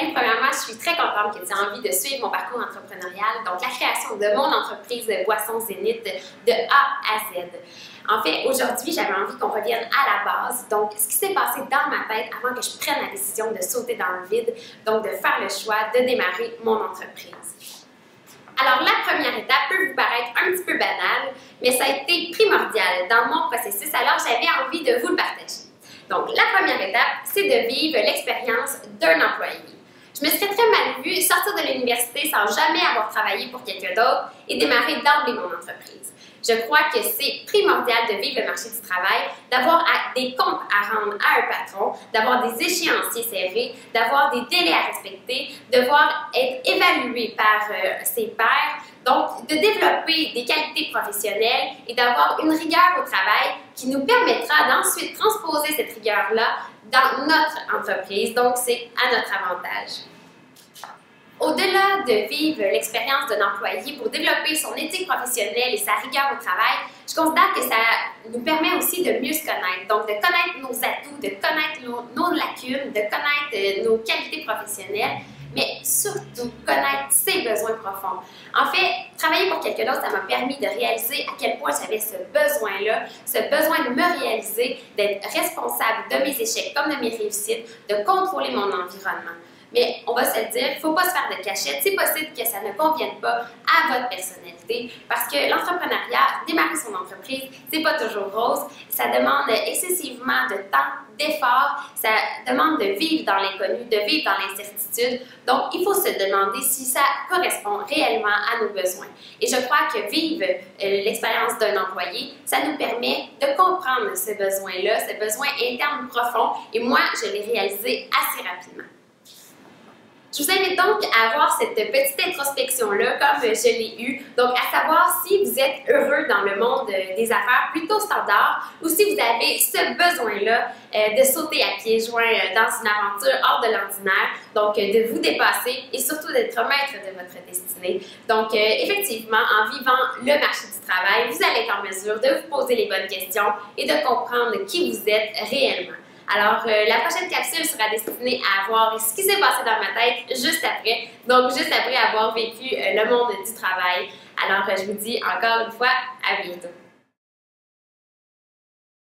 Bien, premièrement, je suis très contente que tu aies envie de suivre mon parcours entrepreneurial, donc la création de mon entreprise de boissons Zénith de A à Z. En fait, aujourd'hui, j'avais envie qu'on revienne à la base, donc ce qui s'est passé dans ma tête avant que je prenne la décision de sauter dans le vide, donc de faire le choix de démarrer mon entreprise. Alors, la première étape peut vous paraître un petit peu banale, mais ça a été primordial dans mon processus, alors j'avais envie de vous le partager. Donc, la première étape, c'est de vivre l'expérience d'un employé. Je me serais très mal vue sortir de l'université sans jamais avoir travaillé pour quelqu'un d'autre et démarrer d'emblée mon entreprise. Je crois que c'est primordial de vivre le marché du travail, d'avoir des comptes à rendre à un patron, d'avoir des échéanciers serrés, d'avoir des délais à respecter, de devoir être évalué par ses pairs, donc de développer des qualités professionnelles et d'avoir une rigueur au travail qui nous permettra d'ensuite transposer cette rigueur-là dans notre entreprise, donc c'est à notre avantage. Au-delà de vivre l'expérience d'un employé pour développer son éthique professionnelle et sa rigueur au travail, je considère que ça nous permet aussi de mieux se connaître. Donc, de connaître nos atouts, de connaître nos lacunes, de connaître nos qualités professionnelles, mais surtout connaître ses besoins profonds. En fait, travailler pour quelqu'un d'autre, ça m'a permis de réaliser à quel point j'avais ce besoin-là, ce besoin de me réaliser, d'être responsable de mes échecs comme de mes réussites, de contrôler mon environnement. Mais on va se le dire, il ne faut pas se faire de cachette. C'est possible que ça ne convienne pas à votre personnalité parce que l'entrepreneuriat, démarrer son entreprise, c'est pas toujours rose. Ça demande excessivement de temps, d'effort. Ça demande de vivre dans l'inconnu, de vivre dans l'incertitude. Donc, il faut se demander si ça correspond réellement à nos besoins. Et je crois que vivre l'expérience d'un employé, ça nous permet de comprendre ce besoin-là, ce besoin interne profond. Et moi, je l'ai réalisé assez rapidement. Je vous invite donc à avoir cette petite introspection-là comme je l'ai eue, donc à savoir si vous êtes heureux dans le monde des affaires plutôt standard ou si vous avez ce besoin-là de sauter à pieds joints dans une aventure hors de l'ordinaire, donc de vous dépasser et surtout d'être maître de votre destinée. Donc effectivement, en vivant le marché du travail, vous allez être en mesure de vous poser les bonnes questions et de comprendre qui vous êtes réellement. Alors, la prochaine capsule sera destinée à voir ce qui s'est passé dans ma tête juste après, donc juste après avoir vécu le monde du travail. Alors, je vous dis encore une fois, à bientôt.